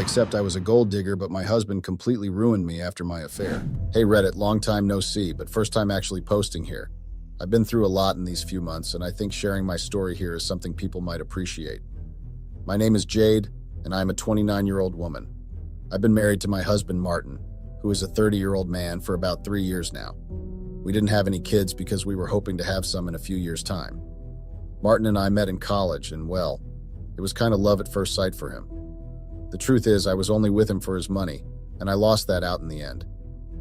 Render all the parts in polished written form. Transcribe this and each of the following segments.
Except I was a gold digger, but my husband completely ruined me after my affair. Hey Reddit, long time no see, but first time actually posting here. I've been through a lot in these few months, and I think sharing my story here is something people might appreciate. My name is Jade, and I am a 29-year-old woman. I've been married to my husband Martin, who is a 30-year-old man, for about 3 years now. We didn't have any kids because we were hoping to have some in a few years' time. Martin and I met in college, and well, it was kind of love at first sight for him. The truth is, I was only with him for his money, and I lost that out in the end.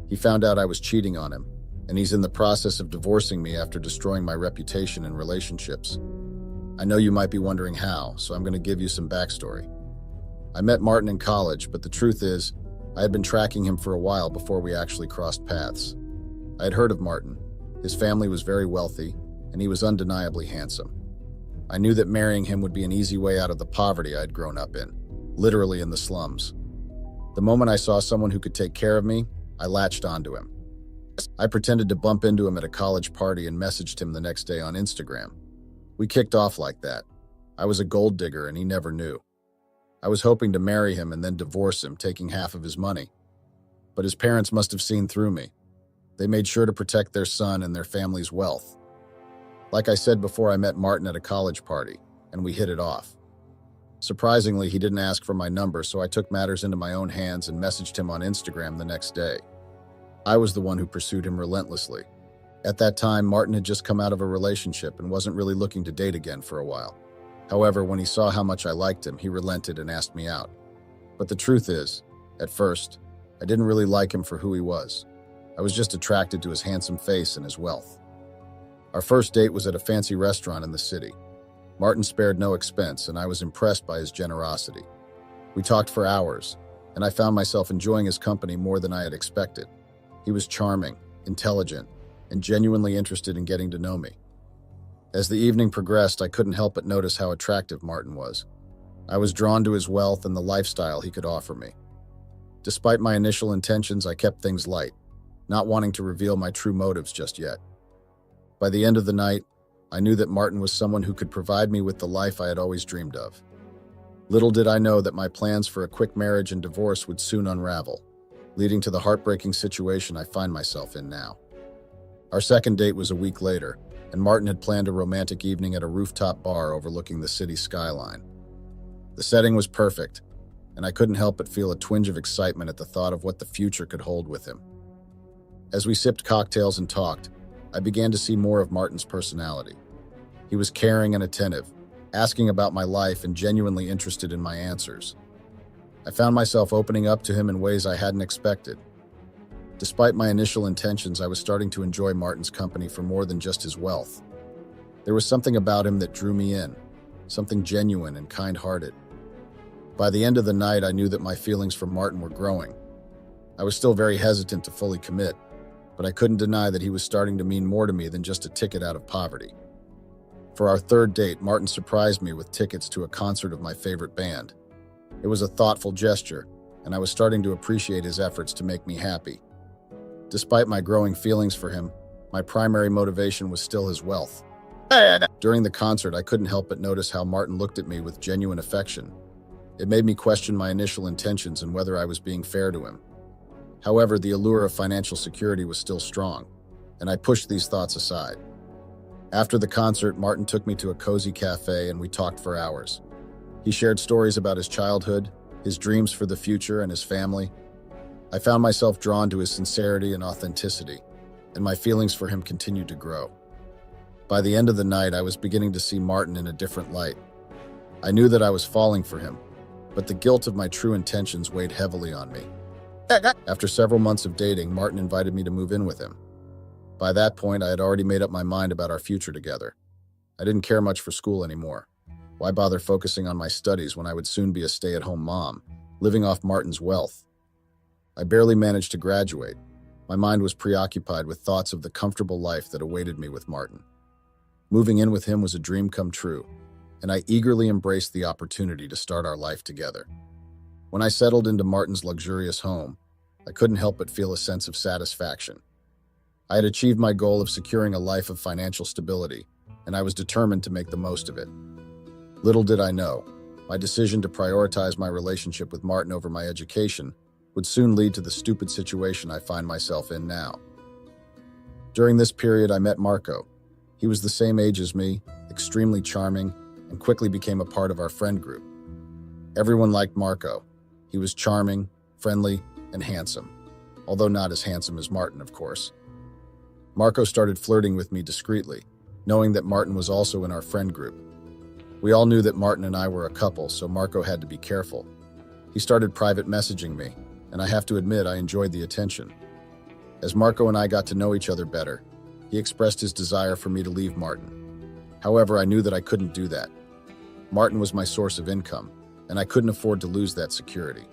He found out I was cheating on him, and he's in the process of divorcing me after destroying my reputation in relationships. I know you might be wondering how, so I'm going to give you some backstory. I met Martin in college, but the truth is, I had been tracking him for a while before we actually crossed paths. I had heard of Martin. His family was very wealthy, and he was undeniably handsome. I knew that marrying him would be an easy way out of the poverty I'd grown up in, literally in the slums. The moment I saw someone who could take care of me, I latched onto him. I pretended to bump into him at a college party and messaged him the next day on Instagram. We kicked off like that. I was a gold digger and he never knew. I was hoping to marry him and then divorce him, taking half of his money. But his parents must have seen through me. They made sure to protect their son and their family's wealth. Like I said before, I met Martin at a college party, and we hit it off. Surprisingly, he didn't ask for my number, so I took matters into my own hands and messaged him on Instagram the next day. I was the one who pursued him relentlessly. At that time, Martin had just come out of a relationship and wasn't really looking to date again for a while. However, when he saw how much I liked him, he relented and asked me out. But the truth is, at first, I didn't really like him for who he was. I was just attracted to his handsome face and his wealth. Our first date was at a fancy restaurant in the city. Martin spared no expense, and I was impressed by his generosity. We talked for hours, and I found myself enjoying his company more than I had expected. He was charming, intelligent, and genuinely interested in getting to know me. As the evening progressed, I couldn't help but notice how attractive Martin was. I was drawn to his wealth and the lifestyle he could offer me. Despite my initial intentions, I kept things light, not wanting to reveal my true motives just yet. By the end of the night, I knew that Martin was someone who could provide me with the life I had always dreamed of. Little did I know that my plans for a quick marriage and divorce would soon unravel, leading to the heartbreaking situation I find myself in now. Our second date was a week later, and Martin had planned a romantic evening at a rooftop bar overlooking the city skyline. The setting was perfect, and I couldn't help but feel a twinge of excitement at the thought of what the future could hold with him. As we sipped cocktails and talked, I began to see more of Martin's personality. He was caring and attentive, asking about my life and genuinely interested in my answers. I found myself opening up to him in ways I hadn't expected. Despite my initial intentions, I was starting to enjoy Martin's company for more than just his wealth. There was something about him that drew me in, something genuine and kind-hearted. By the end of the night, I knew that my feelings for Martin were growing. I was still very hesitant to fully commit, but I couldn't deny that he was starting to mean more to me than just a ticket out of poverty. For our third date, Martin surprised me with tickets to a concert of my favorite band. It was a thoughtful gesture, and I was starting to appreciate his efforts to make me happy. Despite my growing feelings for him, my primary motivation was still his wealth. During the concert, I couldn't help but notice how Martin looked at me with genuine affection. It made me question my initial intentions and whether I was being fair to him. However, the allure of financial security was still strong, and I pushed these thoughts aside. After the concert, Martin took me to a cozy cafe and we talked for hours. He shared stories about his childhood, his dreams for the future, and his family. I found myself drawn to his sincerity and authenticity, and my feelings for him continued to grow. By the end of the night, I was beginning to see Martin in a different light. I knew that I was falling for him, but the guilt of my true intentions weighed heavily on me. After several months of dating, Martin invited me to move in with him. By that point, I had already made up my mind about our future together. I didn't care much for school anymore. Why bother focusing on my studies when I would soon be a stay-at-home mom, living off Martin's wealth? I barely managed to graduate. My mind was preoccupied with thoughts of the comfortable life that awaited me with Martin. Moving in with him was a dream come true, and I eagerly embraced the opportunity to start our life together. When I settled into Martin's luxurious home, I couldn't help but feel a sense of satisfaction. I had achieved my goal of securing a life of financial stability, and I was determined to make the most of it. Little did I know, My decision to prioritize my relationship with Martin over my education would soon lead to the stupid situation I find myself in now. During this period, I met Marco. He was the same age as me, extremely charming, and quickly became a part of our friend group. Everyone liked Marco. He was charming, friendly, and handsome, although not as handsome as Martin, of course. Marco started flirting with me discreetly, knowing that Martin was also in our friend group. We all knew that Martin and I were a couple, so Marco had to be careful. He started private messaging me, and I have to admit I enjoyed the attention. As Marco and I got to know each other better, he expressed his desire for me to leave Martin. However, I knew that I couldn't do that. Martin was my source of income, and I couldn't afford to lose that security.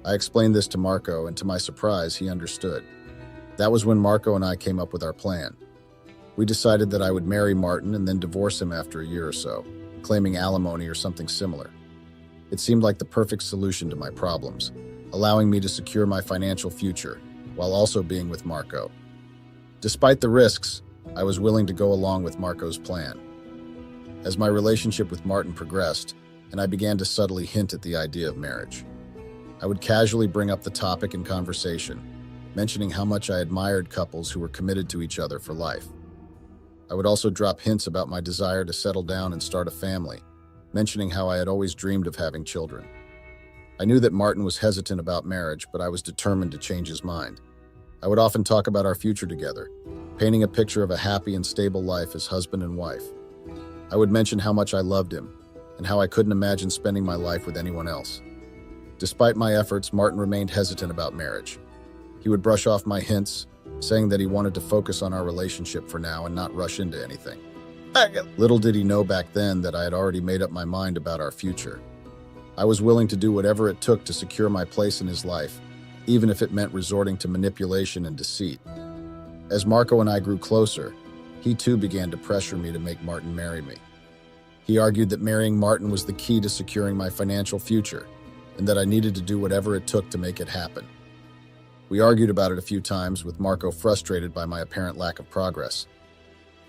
I explained this to Marco, and to my surprise, he understood. That was when Marco and I came up with our plan. We decided that I would marry Martin and then divorce him after a year or so, claiming alimony or something similar. It seemed like the perfect solution to my problems, allowing me to secure my financial future while also being with Marco. Despite the risks, I was willing to go along with Marco's plan. As my relationship with Martin progressed, and I began to subtly hint at the idea of marriage, I would casually bring up the topic in conversation, mentioning how much I admired couples who were committed to each other for life. I would also drop hints about my desire to settle down and start a family, mentioning how I had always dreamed of having children. I knew that Martin was hesitant about marriage, but I was determined to change his mind. I would often talk about our future together, painting a picture of a happy and stable life as husband and wife. I would mention how much I loved him, and how I couldn't imagine spending my life with anyone else. Despite my efforts, Martin remained hesitant about marriage. He would brush off my hints, saying that he wanted to focus on our relationship for now and not rush into anything. Little did he know back then that I had already made up my mind about our future. I was willing to do whatever it took to secure my place in his life, even if it meant resorting to manipulation and deceit. As Marco and I grew closer, he too began to pressure me to make Martin marry me. He argued that marrying Martin was the key to securing my financial future, and that I needed to do whatever it took to make it happen. We argued about it a few times, with Marco frustrated by my apparent lack of progress.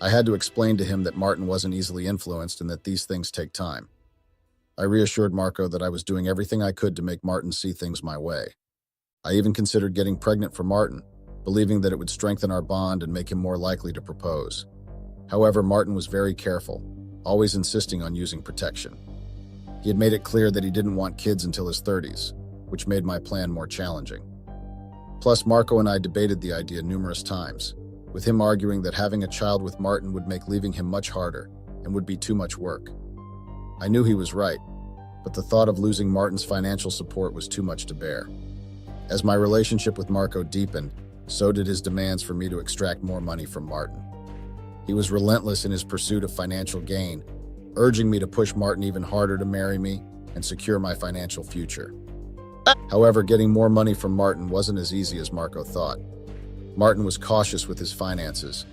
I had to explain to him that Martin wasn't easily influenced and that these things take time. I reassured Marco that I was doing everything I could to make Martin see things my way. I even considered getting pregnant for Martin, believing that it would strengthen our bond and make him more likely to propose. However, Martin was very careful, always insisting on using protection. He had made it clear that he didn't want kids until his 30s, which made my plan more challenging. Plus, Marco and I debated the idea numerous times, with him arguing that having a child with Martin would make leaving him much harder and would be too much work. I knew he was right, but the thought of losing Martin's financial support was too much to bear. As my relationship with Marco deepened, so did his demands for me to extract more money from Martin. He was relentless in his pursuit of financial gain, urging me to push Martin even harder to marry me and secure my financial future. However, getting more money from Martin wasn't as easy as Marco thought. Martin was cautious with his finances.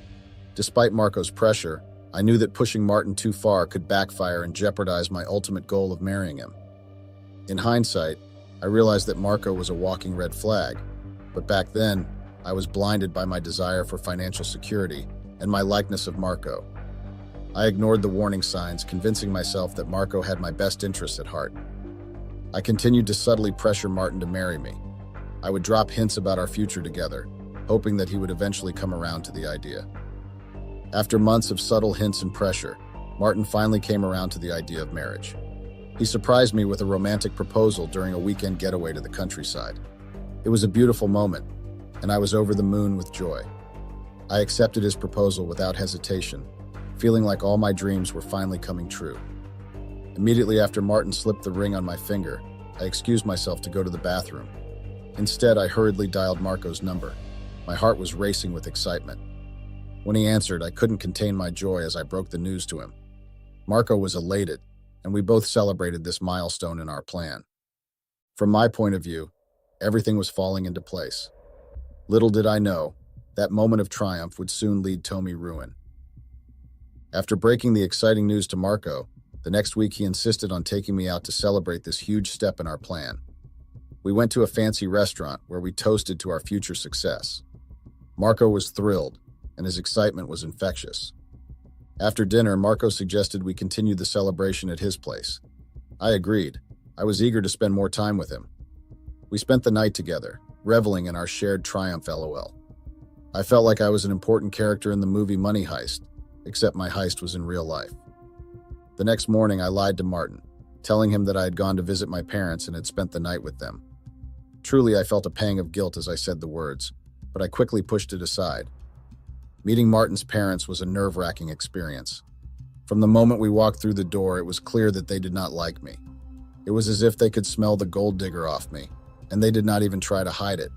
Despite Marco's pressure, I knew that pushing Martin too far could backfire and jeopardize my ultimate goal of marrying him. In hindsight, I realized that Marco was a walking red flag, but back then, I was blinded by my desire for financial security and my likeness of Marco. I ignored the warning signs, convincing myself that Marco had my best interests at heart. I continued to subtly pressure Martin to marry me. I would drop hints about our future together, hoping that he would eventually come around to the idea. After months of subtle hints and pressure, Martin finally came around to the idea of marriage. He surprised me with a romantic proposal during a weekend getaway to the countryside. It was a beautiful moment, and I was over the moon with joy. I accepted his proposal without hesitation, feeling like all my dreams were finally coming true. Immediately after Martin slipped the ring on my finger, I excused myself to go to the bathroom. Instead, I hurriedly dialed Marco's number. My heart was racing with excitement. When he answered, I couldn't contain my joy as I broke the news to him. Marco was elated, and we both celebrated this milestone in our plan. From my point of view, everything was falling into place. Little did I know, that moment of triumph would soon lead Tommy ruin. After breaking the exciting news to Marco, the next week he insisted on taking me out to celebrate this huge step in our plan. We went to a fancy restaurant where we toasted to our future success. Marco was thrilled, and his excitement was infectious. After dinner, Marco suggested we continue the celebration at his place. I agreed. I was eager to spend more time with him. We spent the night together, reveling in our shared triumph LOL. I felt like I was an important character in the movie Money Heist, except my heist was in real life. The next morning, I lied to Martin, telling him that I had gone to visit my parents and had spent the night with them. Truly, I felt a pang of guilt as I said the words, but I quickly pushed it aside. Meeting Martin's parents was a nerve-wracking experience. From the moment we walked through the door, it was clear that they did not like me. It was as if they could smell the gold digger off me, and they did not even try to hide it.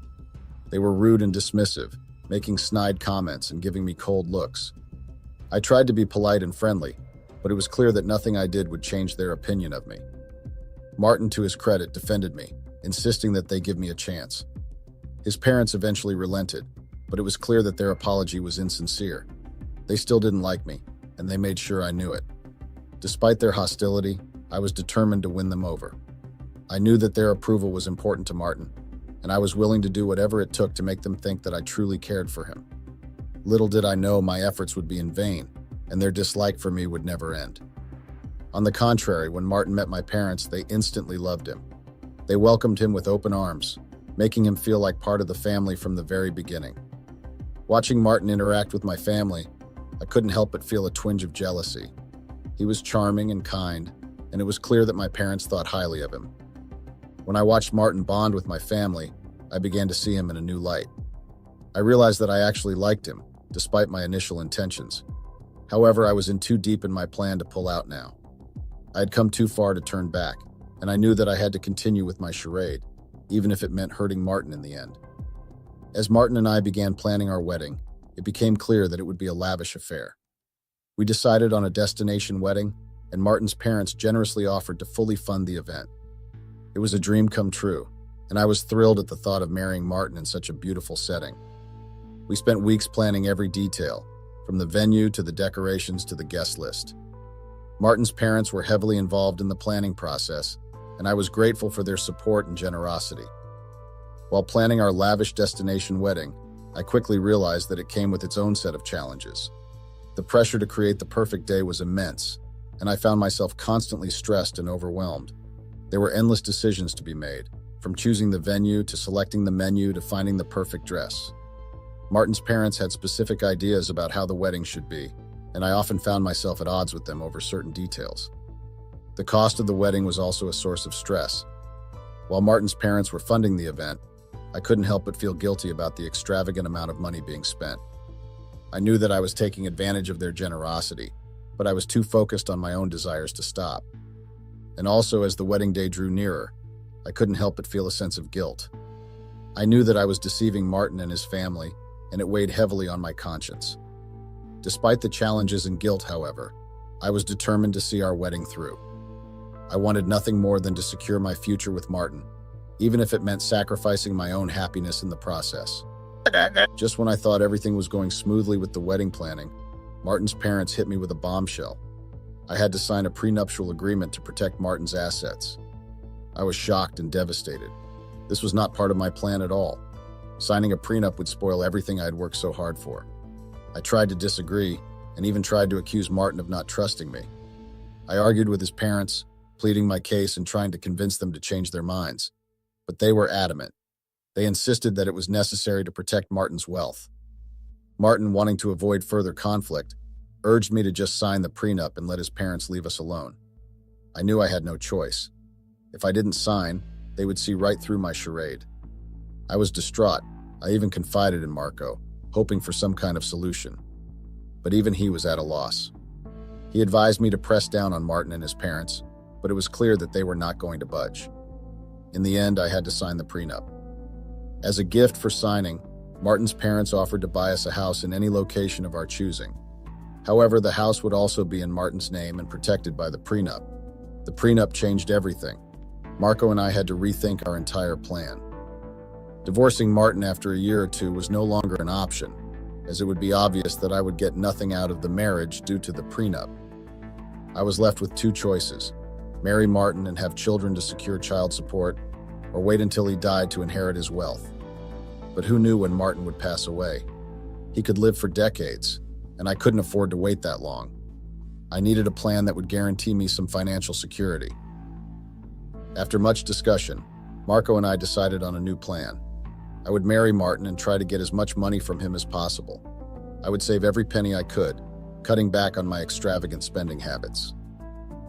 They were rude and dismissive, making snide comments and giving me cold looks. I tried to be polite and friendly, but it was clear that nothing I did would change their opinion of me. Martin, to his credit, defended me, insisting that they give me a chance. His parents eventually relented, but it was clear that their apology was insincere. They still didn't like me, and they made sure I knew it. Despite their hostility, I was determined to win them over. I knew that their approval was important to Martin, and I was willing to do whatever it took to make them think that I truly cared for him. Little did I know my efforts would be in vain, and their dislike for me would never end. On the contrary, when Martin met my parents, they instantly loved him. They welcomed him with open arms, making him feel like part of the family from the very beginning. Watching Martin interact with my family, I couldn't help but feel a twinge of jealousy. He was charming and kind, and it was clear that my parents thought highly of him. When I watched Martin bond with my family, I began to see him in a new light. I realized that I actually liked him, despite my initial intentions. However, I was in too deep in my plan to pull out now. I had come too far to turn back, and I knew that I had to continue with my charade, even if it meant hurting Martin in the end. As Martin and I began planning our wedding, it became clear that it would be a lavish affair. We decided on a destination wedding, and Martin's parents generously offered to fully fund the event. It was a dream come true, and I was thrilled at the thought of marrying Martin in such a beautiful setting. We spent weeks planning every detail, from the venue to the decorations to the guest list. Martin's parents were heavily involved in the planning process, and I was grateful for their support and generosity. While planning our lavish destination wedding, I quickly realized that it came with its own set of challenges. The pressure to create the perfect day was immense, and I found myself constantly stressed and overwhelmed. There were endless decisions to be made, from choosing the venue to selecting the menu to finding the perfect dress. Martin's parents had specific ideas about how the wedding should be, and I often found myself at odds with them over certain details. The cost of the wedding was also a source of stress. While Martin's parents were funding the event, I couldn't help but feel guilty about the extravagant amount of money being spent. I knew that I was taking advantage of their generosity, but I was too focused on my own desires to stop. And also, as the wedding day drew nearer, I couldn't help but feel a sense of guilt. I knew that I was deceiving Martin and his family, and it weighed heavily on my conscience. Despite the challenges and guilt, however, I was determined to see our wedding through. I wanted nothing more than to secure my future with Martin, even if it meant sacrificing my own happiness in the process. Just when I thought everything was going smoothly with the wedding planning, Martin's parents hit me with a bombshell. I had to sign a prenuptial agreement to protect Martin's assets. I was shocked and devastated. This was not part of my plan at all. Signing a prenup would spoil everything I had worked so hard for. I tried to disagree, and even tried to accuse Martin of not trusting me. I argued with his parents, pleading my case and trying to convince them to change their minds. But they were adamant. They insisted that it was necessary to protect Martin's wealth. Martin, wanting to avoid further conflict, urged me to just sign the prenup and let his parents leave us alone. I knew I had no choice. If I didn't sign, they would see right through my charade. I was distraught. I even confided in Marco, hoping for some kind of solution. But even he was at a loss. He advised me to press down on Martin and his parents, but it was clear that they were not going to budge. In the end, I had to sign the prenup. As a gift for signing, Martin's parents offered to buy us a house in any location of our choosing. However, the house would also be in Martin's name and protected by the prenup. The prenup changed everything. Marco and I had to rethink our entire plan. Divorcing Martin after a year or two was no longer an option, as it would be obvious that I would get nothing out of the marriage due to the prenup. I was left with two choices: marry Martin and have children to secure child support, or wait until he died to inherit his wealth. But who knew when Martin would pass away? He could live for decades, and I couldn't afford to wait that long. I needed a plan that would guarantee me some financial security. After much discussion, Marco and I decided on a new plan. I would marry Martin and try to get as much money from him as possible. I would save every penny I could, cutting back on my extravagant spending habits.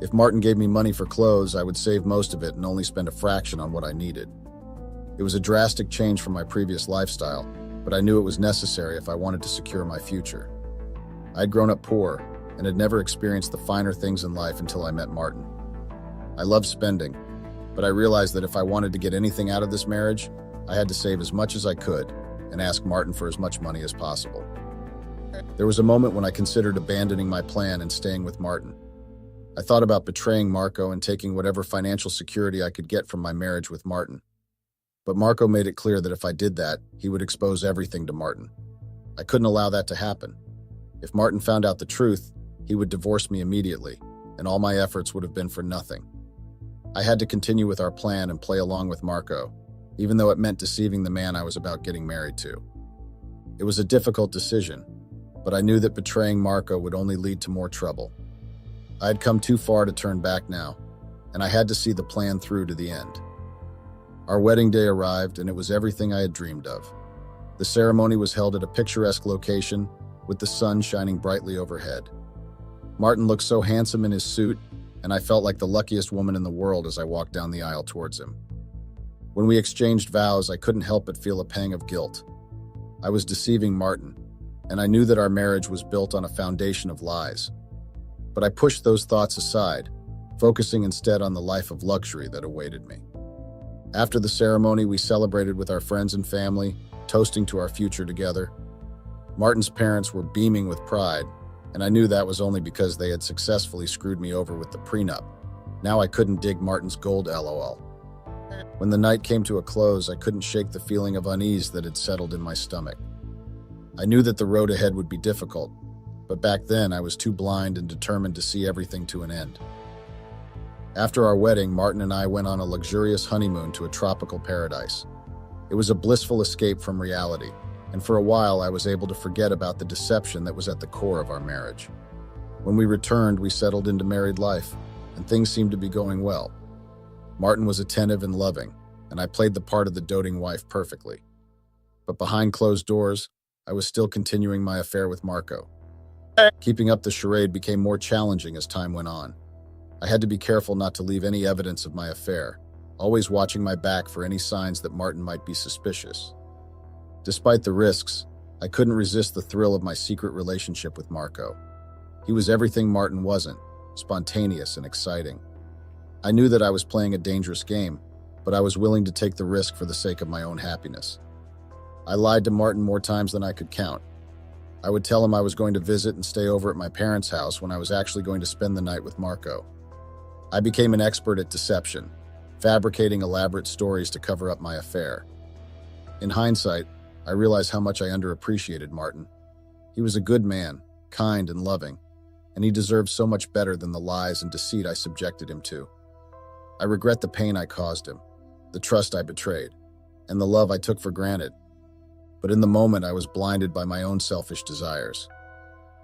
If Martin gave me money for clothes, I would save most of it and only spend a fraction on what I needed. It was a drastic change from my previous lifestyle, but I knew it was necessary if I wanted to secure my future. I'd grown up poor and had never experienced the finer things in life until I met Martin. I loved spending, but I realized that if I wanted to get anything out of this marriage, I had to save as much as I could and ask Martin for as much money as possible. There was a moment when I considered abandoning my plan and staying with Martin. I thought about betraying Marco and taking whatever financial security I could get from my marriage with Martin. But Marco made it clear that if I did that, he would expose everything to Martin. I couldn't allow that to happen. If Martin found out the truth, he would divorce me immediately, and all my efforts would have been for nothing. I had to continue with our plan and play along with Marco, even though it meant deceiving the man I was about getting married to. It was a difficult decision, but I knew that betraying Marco would only lead to more trouble. I had come too far to turn back now, and I had to see the plan through to the end. Our wedding day arrived, and it was everything I had dreamed of. The ceremony was held at a picturesque location, with the sun shining brightly overhead. Martin looked so handsome in his suit, and I felt like the luckiest woman in the world as I walked down the aisle towards him. When we exchanged vows, I couldn't help but feel a pang of guilt. I was deceiving Martin, and I knew that our marriage was built on a foundation of lies. But I pushed those thoughts aside, focusing instead on the life of luxury that awaited me. After the ceremony, we celebrated with our friends and family, toasting to our future together. Martin's parents were beaming with pride, and I knew that was only because they had successfully screwed me over with the prenup. Now I couldn't dig Martin's gold, lol. When the night came to a close, I couldn't shake the feeling of unease that had settled in my stomach. I knew that the road ahead would be difficult, but back then I was too blind and determined to see everything to an end. After our wedding, Martin and I went on a luxurious honeymoon to a tropical paradise. It was a blissful escape from reality, and for a while I was able to forget about the deception that was at the core of our marriage. When we returned, we settled into married life, and things seemed to be going well. Martin was attentive and loving, and I played the part of the doting wife perfectly. But behind closed doors, I was still continuing my affair with Marco. Keeping up the charade became more challenging as time went on. I had to be careful not to leave any evidence of my affair, always watching my back for any signs that Martin might be suspicious. Despite the risks, I couldn't resist the thrill of my secret relationship with Marco. He was everything Martin wasn't, spontaneous and exciting. I knew that I was playing a dangerous game, but I was willing to take the risk for the sake of my own happiness. I lied to Martin more times than I could count. I would tell him I was going to visit and stay over at my parents' house when I was actually going to spend the night with Marco. I became an expert at deception, fabricating elaborate stories to cover up my affair. In hindsight, I realized how much I underappreciated Martin. He was a good man, kind and loving, and he deserved so much better than the lies and deceit I subjected him to. I regret the pain I caused him, the trust I betrayed, and the love I took for granted. But in the moment, I was blinded by my own selfish desires.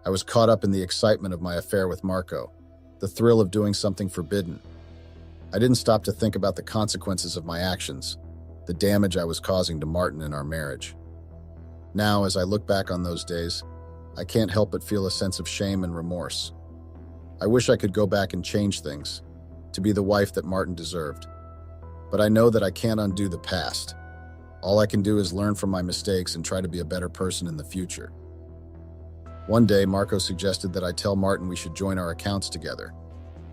I was caught up in the excitement of my affair with Marco, the thrill of doing something forbidden. I didn't stop to think about the consequences of my actions, the damage I was causing to Martin in our marriage. Now, as I look back on those days, I can't help but feel a sense of shame and remorse. I wish I could go back and change things, to be the wife that Martin deserved. But I know that I can't undo the past. All I can do is learn from my mistakes and try to be a better person in the future. One day, Marco suggested that I tell Martin we should join our accounts together.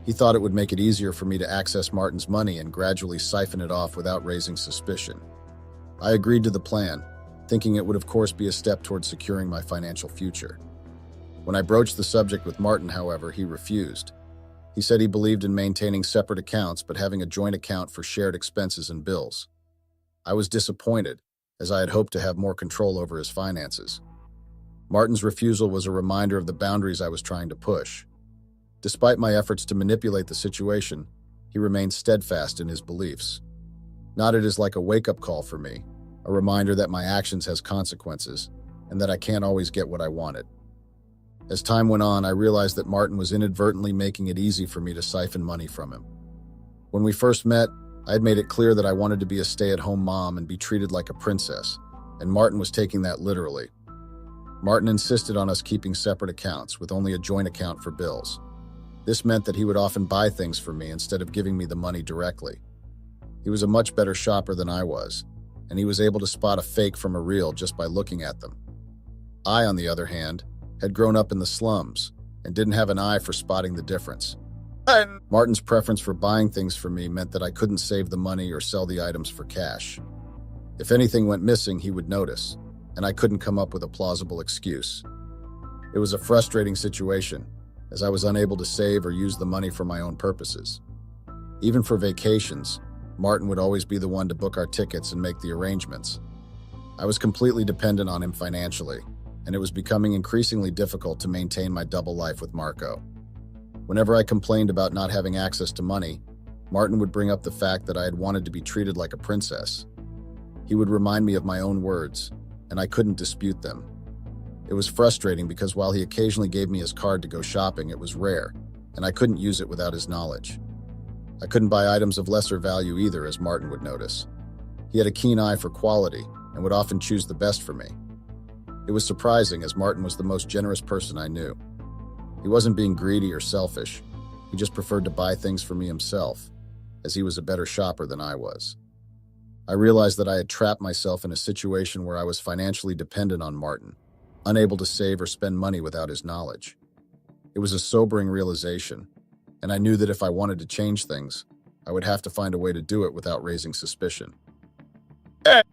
He thought it would make it easier for me to access Martin's money and gradually siphon it off without raising suspicion. I agreed to the plan, thinking it would of course be a step towards securing my financial future. When I broached the subject with Martin, however, he refused. He said he believed in maintaining separate accounts but having a joint account for shared expenses and bills. I was disappointed, as I had hoped to have more control over his finances. Martin's refusal was a reminder of the boundaries I was trying to push. Despite my efforts to manipulate the situation, he remained steadfast in his beliefs. Not it is like a wake-up call for me, a reminder that my actions has consequences, and that I can't always get what I wanted. As time went on, I realized that Martin was inadvertently making it easy for me to siphon money from him. When we first met, I had made it clear that I wanted to be a stay-at-home mom and be treated like a princess, and Martin was taking that literally. Martin insisted on us keeping separate accounts, with only a joint account for bills. This meant that he would often buy things for me instead of giving me the money directly. He was a much better shopper than I was, and he was able to spot a fake from a real just by looking at them. I, on the other hand, had grown up in the slums and didn't have an eye for spotting the difference. Martin's preference for buying things for me meant that I couldn't save the money or sell the items for cash. If anything went missing, he would notice, and I couldn't come up with a plausible excuse. It was a frustrating situation, as I was unable to save or use the money for my own purposes. Even for vacations, Martin would always be the one to book our tickets and make the arrangements. I was completely dependent on him financially, and it was becoming increasingly difficult to maintain my double life with Marco. Whenever I complained about not having access to money, Martin would bring up the fact that I had wanted to be treated like a princess. He would remind me of my own words, and I couldn't dispute them. It was frustrating because while he occasionally gave me his card to go shopping, it was rare, and I couldn't use it without his knowledge. I couldn't buy items of lesser value either, as Martin would notice. He had a keen eye for quality and would often choose the best for me. It was surprising, as Martin was the most generous person I knew. He wasn't being greedy or selfish. He just preferred to buy things for me himself, as he was a better shopper than I was. I realized that I had trapped myself in a situation where I was financially dependent on Martin, unable to save or spend money without his knowledge. It was a sobering realization, and I knew that if I wanted to change things, I would have to find a way to do it without raising suspicion.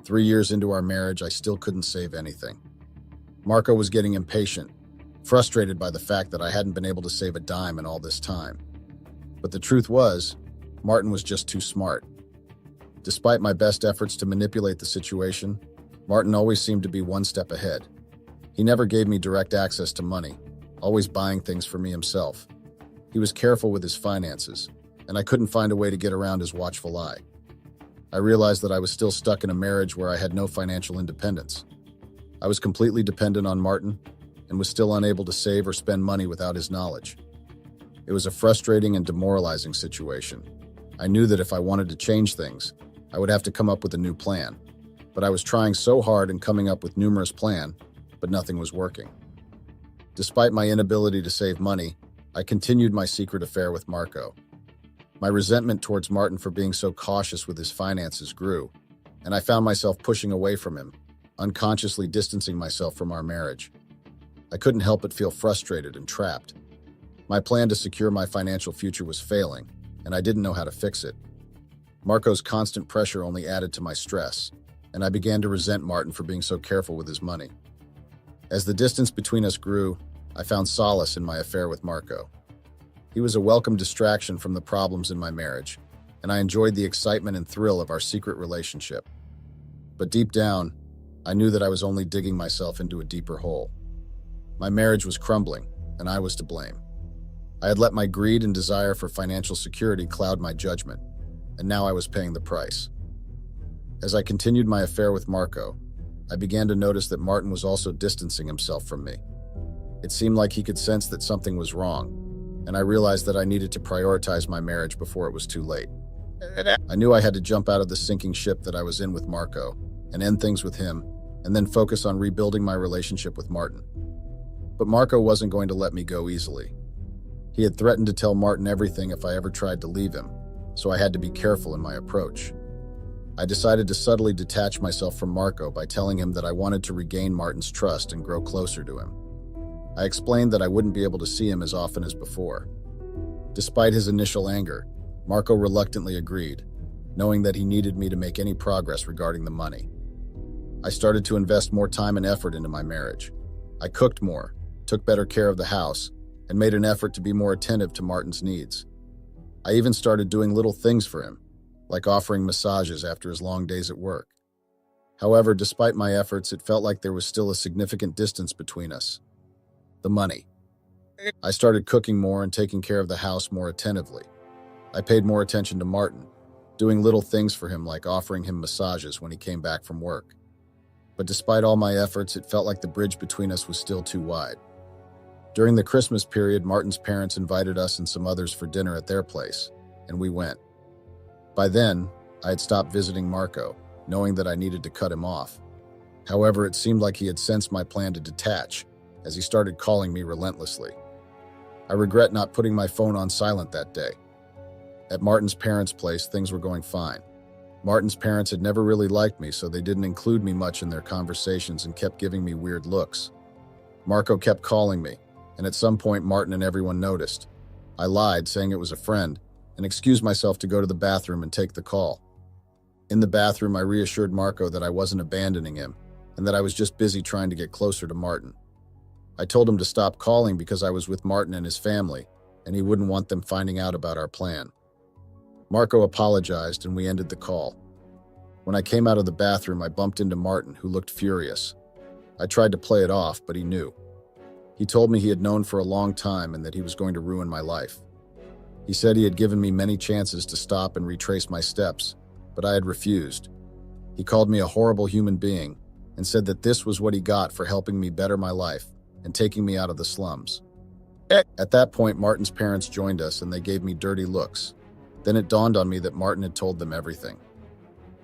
3 years into our marriage, I still couldn't save anything. Marco was getting impatient, frustrated by the fact that I hadn't been able to save a dime in all this time. But the truth was, Martin was just too smart. Despite my best efforts to manipulate the situation, Martin always seemed to be one step ahead. He never gave me direct access to money, always buying things for me himself. He was careful with his finances, and I couldn't find a way to get around his watchful eye. I realized that I was still stuck in a marriage where I had no financial independence. I was completely dependent on Martin, and was still unable to save or spend money without his knowledge. It was a frustrating and demoralizing situation. I knew that if I wanted to change things, I would have to come up with a new plan. But I was trying so hard and coming up with numerous plans, but nothing was working. Despite my inability to save money, I continued my secret affair with Marco. My resentment towards Martin for being so cautious with his finances grew, and I found myself pushing away from him, unconsciously distancing myself from our marriage. I couldn't help but feel frustrated and trapped. My plan to secure my financial future was failing, and I didn't know how to fix it. Marco's constant pressure only added to my stress, and I began to resent Martin for being so careful with his money. As the distance between us grew, I found solace in my affair with Marco. He was a welcome distraction from the problems in my marriage, and I enjoyed the excitement and thrill of our secret relationship. But deep down, I knew that I was only digging myself into a deeper hole. My marriage was crumbling, and I was to blame. I had let my greed and desire for financial security cloud my judgment, and now I was paying the price. As I continued my affair with Marco, I began to notice that Martin was also distancing himself from me. It seemed like he could sense that something was wrong, and I realized that I needed to prioritize my marriage before it was too late. I knew I had to jump out of the sinking ship that I was in with Marco and end things with him, and then focus on rebuilding my relationship with Martin. But Marco wasn't going to let me go easily. He had threatened to tell Martin everything if I ever tried to leave him, so I had to be careful in my approach. I decided to subtly detach myself from Marco by telling him that I wanted to regain Martin's trust and grow closer to him. I explained that I wouldn't be able to see him as often as before. Despite his initial anger, Marco reluctantly agreed, knowing that he needed me to make any progress regarding the money. I started to invest more time and effort into my marriage. I cooked more, took better care of the house, and made an effort to be more attentive to Martin's needs. I even started doing little things for him, like offering massages after his long days at work. However, despite my efforts, it felt like there was still a significant distance between us. The money. I started cooking more and taking care of the house more attentively. I paid more attention to Martin, doing little things for him like offering him massages when he came back from work. But despite all my efforts, it felt like the bridge between us was still too wide. During the Christmas period, Martin's parents invited us and some others for dinner at their place, and we went. By then, I had stopped visiting Marco, knowing that I needed to cut him off. However, it seemed like he had sensed my plan to detach, as he started calling me relentlessly. I regret not putting my phone on silent that day. At Martin's parents' place, things were going fine. Martin's parents had never really liked me, so they didn't include me much in their conversations and kept giving me weird looks. Marco kept calling me, and at some point Martin and everyone noticed. I lied, saying it was a friend, and excused myself to go to the bathroom and take the call. In the bathroom, I reassured Marco that I wasn't abandoning him, and that I was just busy trying to get closer to Martin. I told him to stop calling because I was with Martin and his family, and he wouldn't want them finding out about our plan. Marco apologized, and we ended the call. When I came out of the bathroom, I bumped into Martin, who looked furious. I tried to play it off, but he knew. He told me he had known for a long time and that he was going to ruin my life. He said he had given me many chances to stop and retrace my steps, but I had refused. He called me a horrible human being and said that this was what he got for helping me better my life and taking me out of the slums. At that point, Martin's parents joined us and they gave me dirty looks. Then it dawned on me that Martin had told them everything.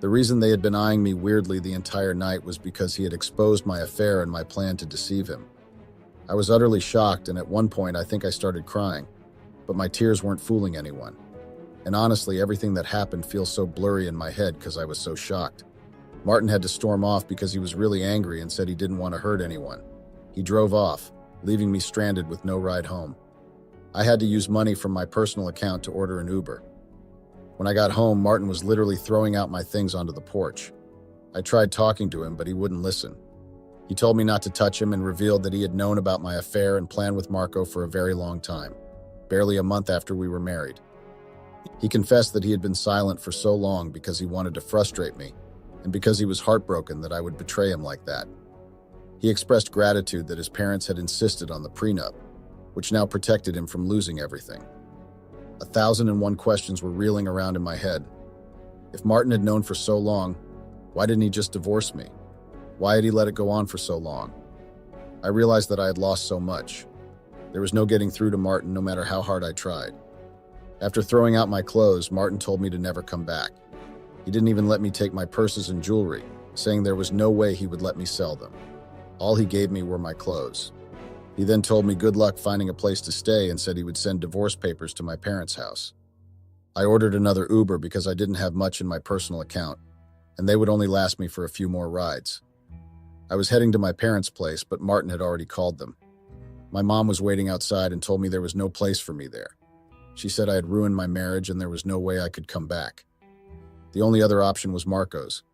The reason they had been eyeing me weirdly the entire night was because he had exposed my affair and my plan to deceive him. I was utterly shocked, and at one point I think I started crying, but my tears weren't fooling anyone. And honestly, everything that happened feels so blurry in my head because I was so shocked. Martin had to storm off because he was really angry and said he didn't want to hurt anyone. He drove off, leaving me stranded with no ride home. I had to use money from my personal account to order an Uber. When I got home, Martin was literally throwing out my things onto the porch. I tried talking to him, but he wouldn't listen. He told me not to touch him and revealed that he had known about my affair and plan with Marco for a very long time, barely a month after we were married. He confessed that he had been silent for so long because he wanted to frustrate me, and because he was heartbroken that I would betray him like that. He expressed gratitude that his parents had insisted on the prenup, which now protected him from losing everything. 1,001 questions were reeling around in my head. If Martin had known for so long, why didn't he just divorce me? Why had he let it go on for so long? I realized that I had lost so much. There was no getting through to Martin no matter how hard I tried. After throwing out my clothes, Martin told me to never come back. He didn't even let me take my purses and jewelry, saying there was no way he would let me sell them. All he gave me were my clothes. He then told me good luck finding a place to stay and said he would send divorce papers to my parents' house. I ordered another Uber because I didn't have much in my personal account, and they would only last me for a few more rides. I was heading to my parents' place, but Martin had already called them. My mom was waiting outside and told me there was no place for me there. She said I had ruined my marriage and there was no way I could come back. The only other option was Marco's.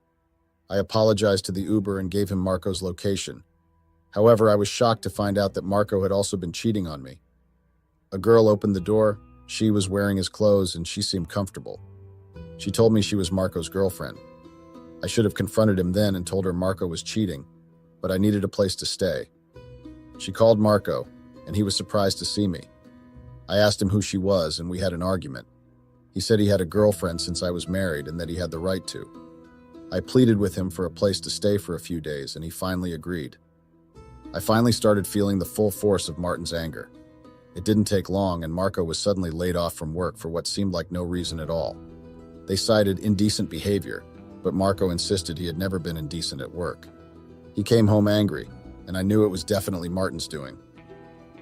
I apologized to the Uber and gave him Marco's location. However, I was shocked to find out that Marco had also been cheating on me. A girl opened the door. She was wearing his clothes and she seemed comfortable. She told me she was Marco's girlfriend. I should have confronted him then and told her Marco was cheating, but I needed a place to stay. She called Marco, and he was surprised to see me. I asked him who she was, and we had an argument. He said he had a girlfriend since I was married and that he had the right to. I pleaded with him for a place to stay for a few days, and he finally agreed. I finally started feeling the full force of Martin's anger. It didn't take long, and Marco was suddenly laid off from work for what seemed like no reason at all. They cited indecent behavior, but Marco insisted he had never been indecent at work. He came home angry, and I knew it was definitely Martin's doing.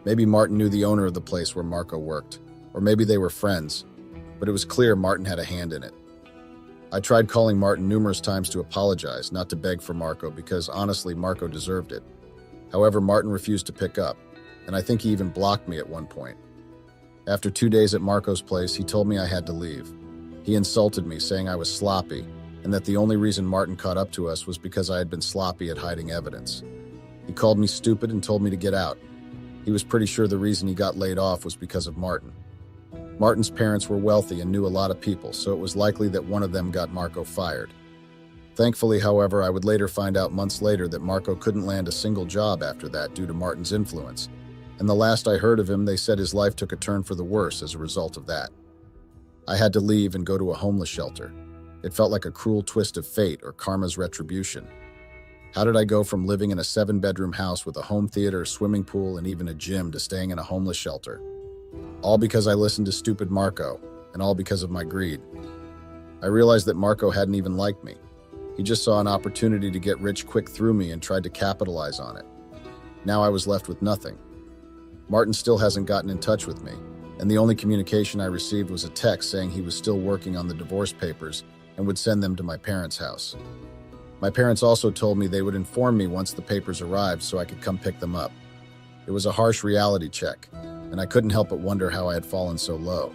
Maybe Martin knew the owner of the place where Marco worked, or maybe they were friends, but it was clear Martin had a hand in it. I tried calling Martin numerous times to apologize, not to beg for Marco, because honestly, Marco deserved it. However, Martin refused to pick up, and I think he even blocked me at one point. After 2 days at Marco's place, he told me I had to leave. He insulted me, saying I was sloppy, and that the only reason Martin caught up to us was because I had been sloppy at hiding evidence. He called me stupid and told me to get out. He was pretty sure the reason he got laid off was because of Martin. Martin's parents were wealthy and knew a lot of people, so it was likely that one of them got Marco fired. Thankfully, however, I would later find out months later that Marco couldn't land a single job after that due to Martin's influence, and the last I heard of him, they said his life took a turn for the worse as a result of that. I had to leave and go to a homeless shelter. It felt like a cruel twist of fate or karma's retribution. How did I go from living in a 7-bedroom house with a home theater, swimming pool, and even a gym to staying in a homeless shelter? All because I listened to stupid Marco, and all because of my greed. I realized that Marco hadn't even liked me. He just saw an opportunity to get rich quick through me and tried to capitalize on it. Now I was left with nothing. Martin still hasn't gotten in touch with me, and the only communication I received was a text saying he was still working on the divorce papers and would send them to my parents' house. My parents also told me they would inform me once the papers arrived so I could come pick them up. It was a harsh reality check, and I couldn't help but wonder how I had fallen so low.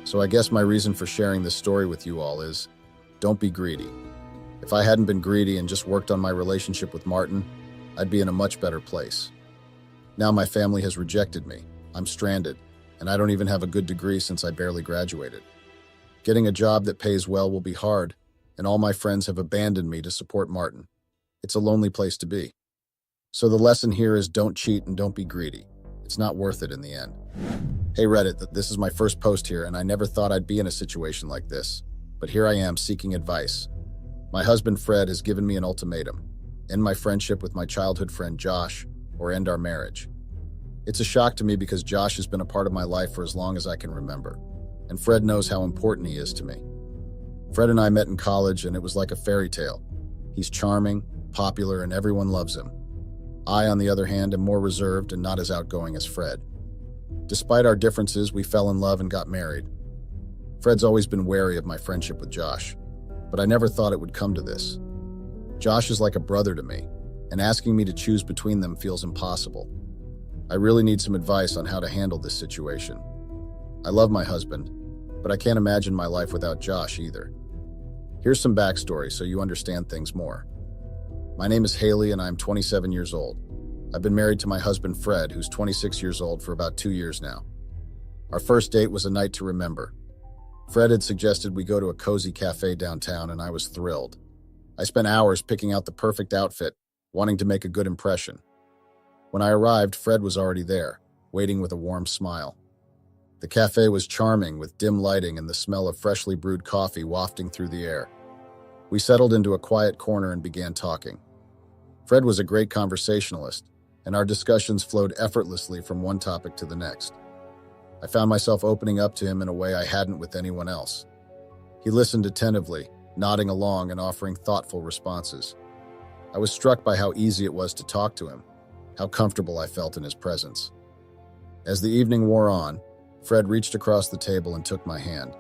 So I guess my reason for sharing this story with you all is, don't be greedy. If I hadn't been greedy and just worked on my relationship with Martin, I'd be in a much better place. Now my family has rejected me. I'm stranded, and I don't even have a good degree since I barely graduated. Getting a job that pays well will be hard, and all my friends have abandoned me to support Martin. It's a lonely place to be. So the lesson here is don't cheat and don't be greedy. It's not worth it in the end. Hey Reddit, this is my first post here, and I never thought I'd be in a situation like this. But here I am seeking advice. My husband Fred has given me an ultimatum: end my friendship with my childhood friend Josh, or end our marriage. It's a shock to me because Josh has been a part of my life for as long as I can remember, and Fred knows how important he is to me. Fred and I met in college, and it was like a fairy tale. He's charming, popular, and everyone loves him. I, on the other hand, am more reserved and not as outgoing as Fred. Despite our differences, we fell in love and got married. Fred's always been wary of my friendship with Josh, but I never thought it would come to this. Josh is like a brother to me, and asking me to choose between them feels impossible. I really need some advice on how to handle this situation. I love my husband, but I can't imagine my life without Josh either. Here's some backstory so you understand things more. My name is Haley and I'm 27 years old. I've been married to my husband Fred, who's 26 years old, for about 2 years now. Our first date was a night to remember. Fred had suggested we go to a cozy cafe downtown, and I was thrilled. I spent hours picking out the perfect outfit, wanting to make a good impression. When I arrived, Fred was already there, waiting with a warm smile. The cafe was charming, with dim lighting and the smell of freshly brewed coffee wafting through the air. We settled into a quiet corner and began talking. Fred was a great conversationalist, and our discussions flowed effortlessly from one topic to the next. I found myself opening up to him in a way I hadn't with anyone else. He listened attentively, nodding along and offering thoughtful responses. I was struck by how easy it was to talk to him, how comfortable I felt in his presence. As the evening wore on, Fred reached across the table and took my hand.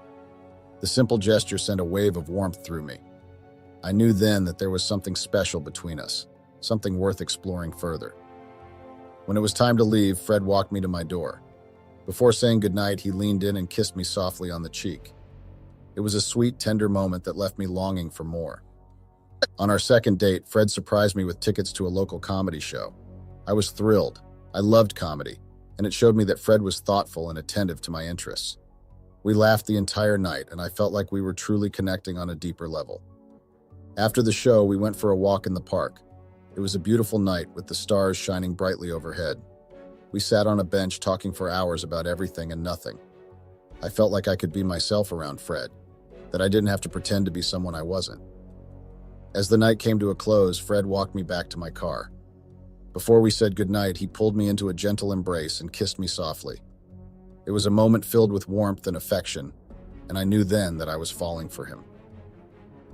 The simple gesture sent a wave of warmth through me. I knew then that there was something special between us, something worth exploring further. When it was time to leave, Fred walked me to my door. Before saying goodnight, he leaned in and kissed me softly on the cheek. It was a sweet, tender moment that left me longing for more. On our second date, Fred surprised me with tickets to a local comedy show. I was thrilled. I loved comedy, and it showed me that Fred was thoughtful and attentive to my interests. We laughed the entire night, and I felt like we were truly connecting on a deeper level. After the show, we went for a walk in the park. It was a beautiful night with the stars shining brightly overhead. We sat on a bench talking for hours about everything and nothing. I felt like I could be myself around Fred, that I didn't have to pretend to be someone I wasn't. As the night came to a close, Fred walked me back to my car. Before we said goodnight, he pulled me into a gentle embrace and kissed me softly. It was a moment filled with warmth and affection, and I knew then that I was falling for him.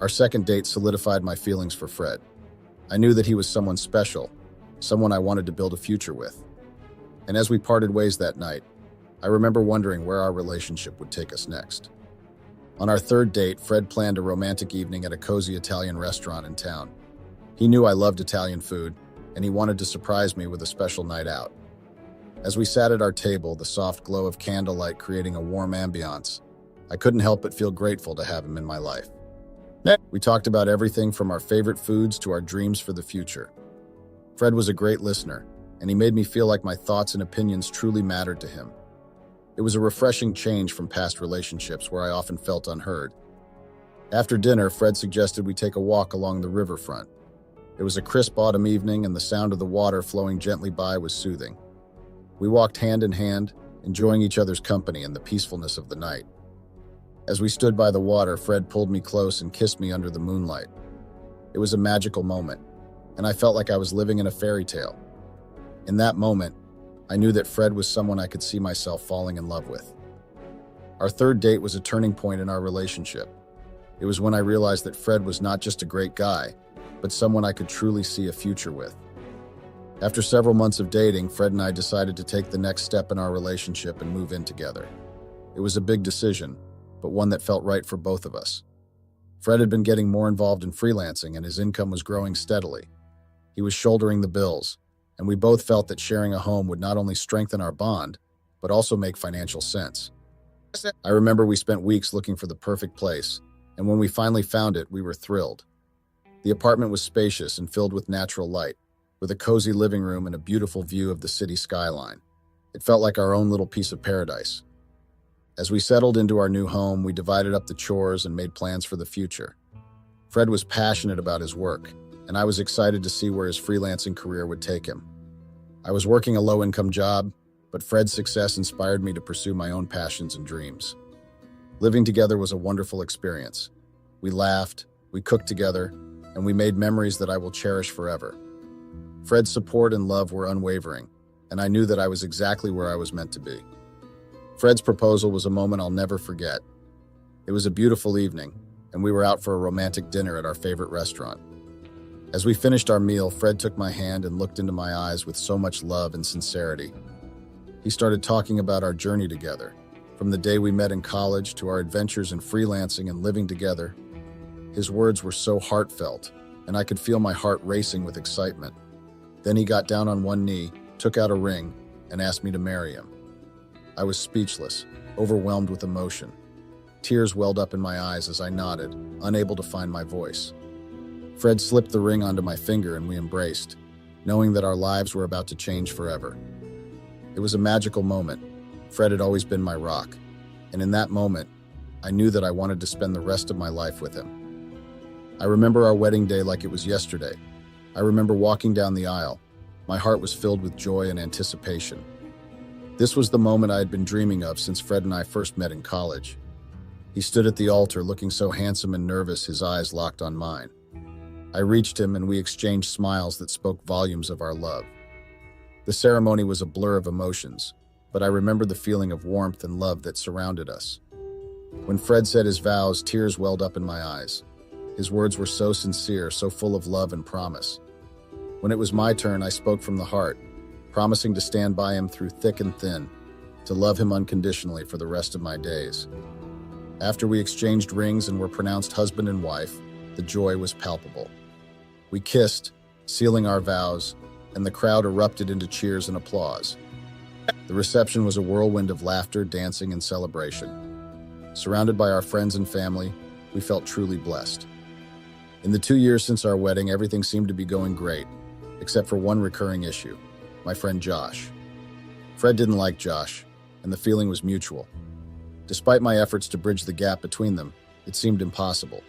Our second date solidified my feelings for Fred. I knew that he was someone special, someone I wanted to build a future with. And as we parted ways that night, I remember wondering where our relationship would take us next. On our third date, Fred planned a romantic evening at a cozy Italian restaurant in town. He knew I loved Italian food, and he wanted to surprise me with a special night out. As we sat at our table, the soft glow of candlelight creating a warm ambiance, I couldn't help but feel grateful to have him in my life. We talked about everything from our favorite foods to our dreams for the future. Fred was a great listener, and he made me feel like my thoughts and opinions truly mattered to him. It was a refreshing change from past relationships where I often felt unheard. After dinner, Fred suggested we take a walk along the riverfront. It was a crisp autumn evening, and the sound of the water flowing gently by was soothing. We walked hand in hand, enjoying each other's company and the peacefulness of the night. As we stood by the water, Fred pulled me close and kissed me under the moonlight. It was a magical moment, and I felt like I was living in a fairy tale. In that moment, I knew that Fred was someone I could see myself falling in love with. Our third date was a turning point in our relationship. It was when I realized that Fred was not just a great guy, but someone I could truly see a future with. After several months of dating, Fred and I decided to take the next step in our relationship and move in together. It was a big decision, but one that felt right for both of us. Fred had been getting more involved in freelancing and his income was growing steadily. He was shouldering the bills, and we both felt that sharing a home would not only strengthen our bond, but also make financial sense. I remember we spent weeks looking for the perfect place, and when we finally found it, we were thrilled. The apartment was spacious and filled with natural light, with a cozy living room and a beautiful view of the city skyline. It felt like our own little piece of paradise. As we settled into our new home, we divided up the chores and made plans for the future. Fred was passionate about his work, and I was excited to see where his freelancing career would take him. I was working a low-income job, but Fred's success inspired me to pursue my own passions and dreams. Living together was a wonderful experience. We laughed, we cooked together, and we made memories that I will cherish forever. Fred's support and love were unwavering, and I knew that I was exactly where I was meant to be. Fred's proposal was a moment I'll never forget. It was a beautiful evening, and we were out for a romantic dinner at our favorite restaurant. As we finished our meal, Fred took my hand and looked into my eyes with so much love and sincerity. He started talking about our journey together, from the day we met in college to our adventures in freelancing and living together. His words were so heartfelt, and I could feel my heart racing with excitement. Then he got down on one knee, took out a ring, and asked me to marry him. I was speechless, overwhelmed with emotion. Tears welled up in my eyes as I nodded, unable to find my voice. Fred slipped the ring onto my finger and we embraced, knowing that our lives were about to change forever. It was a magical moment. Fred had always been my rock, and in that moment, I knew that I wanted to spend the rest of my life with him. I remember our wedding day like it was yesterday. I remember walking down the aisle. My heart was filled with joy and anticipation. This was the moment I had been dreaming of since Fred and I first met in college. He stood at the altar looking so handsome and nervous, his eyes locked on mine. I reached him and we exchanged smiles that spoke volumes of our love. The ceremony was a blur of emotions, but I remember the feeling of warmth and love that surrounded us. When Fred said his vows, tears welled up in my eyes. His words were so sincere, so full of love and promise. When it was my turn, I spoke from the heart, promising to stand by him through thick and thin, to love him unconditionally for the rest of my days. After we exchanged rings and were pronounced husband and wife, the joy was palpable. We kissed, sealing our vows, and the crowd erupted into cheers and applause. The reception was a whirlwind of laughter, dancing, and celebration. Surrounded by our friends and family, we felt truly blessed. In the 2 years since our wedding, everything seemed to be going great, except for one recurring issue: my friend Josh. Fred didn't like Josh, and the feeling was mutual. Despite my efforts to bridge the gap between them, it seemed impossible.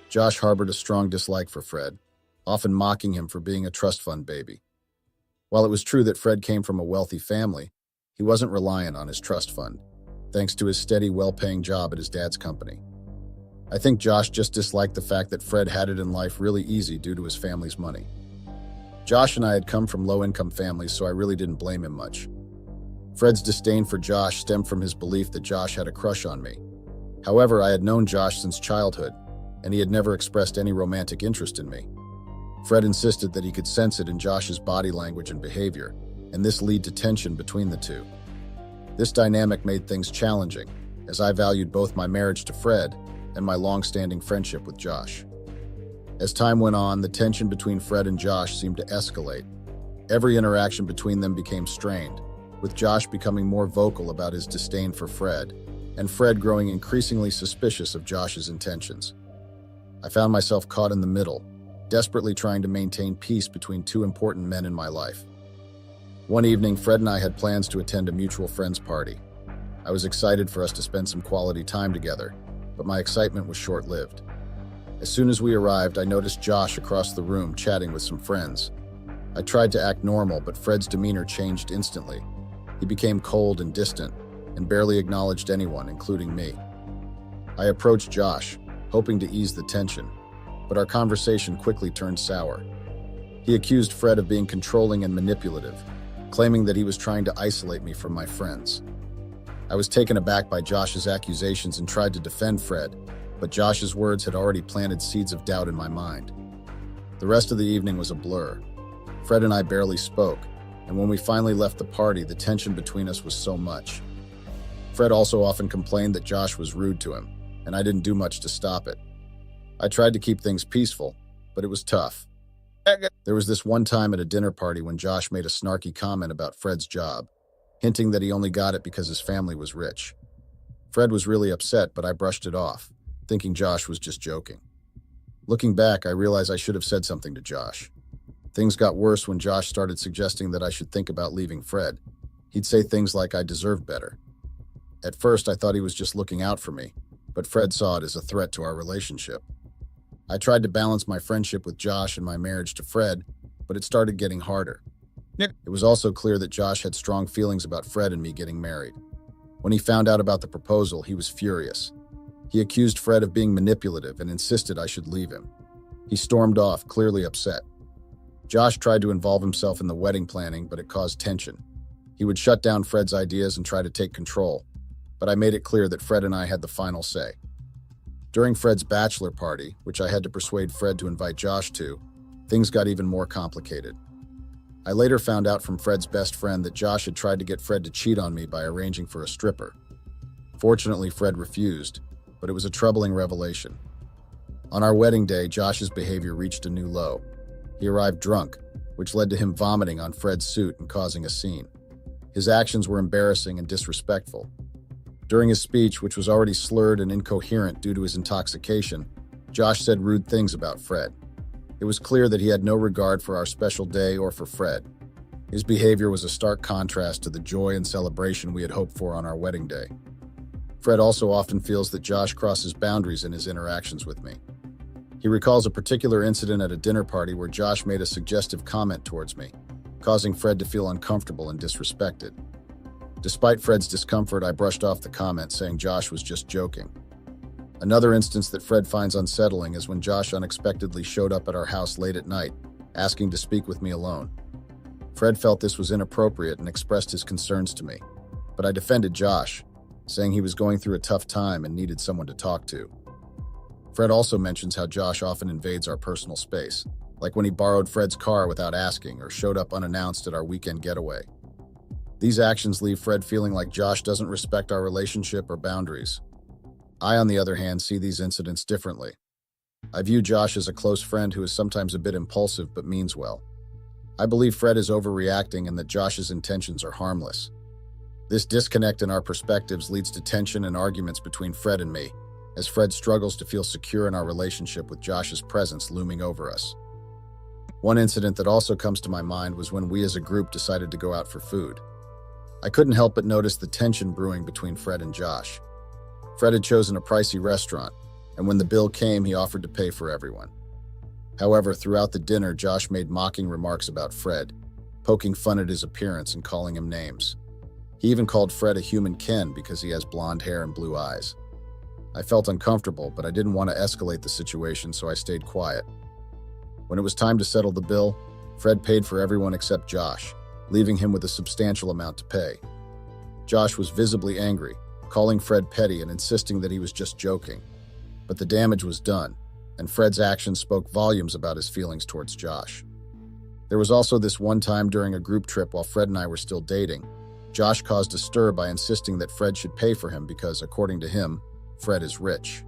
Josh harbored a strong dislike for Fred, often mocking him for being a trust fund baby. While it was true that Fred came from a wealthy family, he wasn't reliant on his trust fund, thanks to his steady, well-paying job at his dad's company. I think Josh just disliked the fact that Fred had it in life really easy due to his family's money. Josh and I had come from low-income families, so I really didn't blame him much. Fred's disdain for Josh stemmed from his belief that Josh had a crush on me. However, I had known Josh since childhood, and he had never expressed any romantic interest in me. Fred insisted that he could sense it in Josh's body language and behavior, and this led to tension between the two. This dynamic made things challenging, as I valued both my marriage to Fred and my long-standing friendship with Josh. As time went on, the tension between Fred and Josh seemed to escalate. Every interaction between them became strained, with Josh becoming more vocal about his disdain for Fred, and Fred growing increasingly suspicious of Josh's intentions. I found myself caught in the middle, desperately trying to maintain peace between two important men in my life. One evening, Fred and I had plans to attend a mutual friend's party. I was excited for us to spend some quality time together, but my excitement was short-lived. As soon as we arrived, I noticed Josh across the room chatting with some friends. I tried to act normal, but Fred's demeanor changed instantly. He became cold and distant, and barely acknowledged anyone, including me. I approached Josh, hoping to ease the tension, but our conversation quickly turned sour. He accused Fred of being controlling and manipulative, claiming that he was trying to isolate me from my friends. I was taken aback by Josh's accusations and tried to defend Fred, but Josh's words had already planted seeds of doubt in my mind. The rest of the evening was a blur. Fred and I barely spoke, and when we finally left the party, the tension between us was so much. Fred also often complained that Josh was rude to him, and I didn't do much to stop it. I tried to keep things peaceful, but it was tough. There was this one time at a dinner party when Josh made a snarky comment about Fred's job, hinting that he only got it because his family was rich. Fred was really upset, but I brushed it off, thinking Josh was just joking. Looking back, I realized I should have said something to Josh. Things got worse when Josh started suggesting that I should think about leaving Fred. He'd say things like I deserved better. At first, I thought he was just looking out for me, but Fred saw it as a threat to our relationship. I tried to balance my friendship with Josh and my marriage to Fred, but it started getting harder. It was also clear that Josh had strong feelings about Fred and me getting married. When he found out about the proposal, he was furious. He accused Fred of being manipulative and insisted I should leave him. He stormed off, clearly upset. Josh tried to involve himself in the wedding planning, but it caused tension. He would shut down Fred's ideas and try to take control, but I made it clear that Fred and I had the final say. During Fred's bachelor party, which I had to persuade Fred to invite Josh to, things got even more complicated. I later found out from Fred's best friend that Josh had tried to get Fred to cheat on me by arranging for a stripper. Fortunately, Fred refused, but it was a troubling revelation. On our wedding day, Josh's behavior reached a new low. He arrived drunk, which led to him vomiting on Fred's suit and causing a scene. His actions were embarrassing and disrespectful. During his speech, which was already slurred and incoherent due to his intoxication, Josh said rude things about Fred. It was clear that he had no regard for our special day or for Fred. His behavior was a stark contrast to the joy and celebration we had hoped for on our wedding day. Fred also often feels that Josh crosses boundaries in his interactions with me. He recalls a particular incident at a dinner party where Josh made a suggestive comment towards me, causing Fred to feel uncomfortable and disrespected. Despite Fred's discomfort, I brushed off the comment, saying Josh was just joking. Another instance that Fred finds unsettling is when Josh unexpectedly showed up at our house late at night, asking to speak with me alone. Fred felt this was inappropriate and expressed his concerns to me, but I defended Josh, saying he was going through a tough time and needed someone to talk to. Fred also mentions how Josh often invades our personal space, like when he borrowed Fred's car without asking or showed up unannounced at our weekend getaway. These actions leave Fred feeling like Josh doesn't respect our relationship or boundaries. I, on the other hand, see these incidents differently. I view Josh as a close friend who is sometimes a bit impulsive but means well. I believe Fred is overreacting and that Josh's intentions are harmless. This disconnect in our perspectives leads to tension and arguments between Fred and me, as Fred struggles to feel secure in our relationship with Josh's presence looming over us. One incident that also comes to my mind was when we as a group decided to go out for food. I couldn't help but notice the tension brewing between Fred and Josh. Fred had chosen a pricey restaurant, and when the bill came, he offered to pay for everyone. However, throughout the dinner, Josh made mocking remarks about Fred, poking fun at his appearance and calling him names. He even called Fred a human Ken because he has blonde hair and blue eyes. I felt uncomfortable, but I didn't want to escalate the situation, so I stayed quiet. When it was time to settle the bill, Fred paid for everyone except Josh, leaving him with a substantial amount to pay. Josh was visibly angry, calling Fred petty and insisting that he was just joking. But the damage was done, and Fred's actions spoke volumes about his feelings towards Josh. There was also this one time during a group trip while Fred and I were still dating. Josh caused a stir by insisting that Fred should pay for him because, according to him, Fred is rich.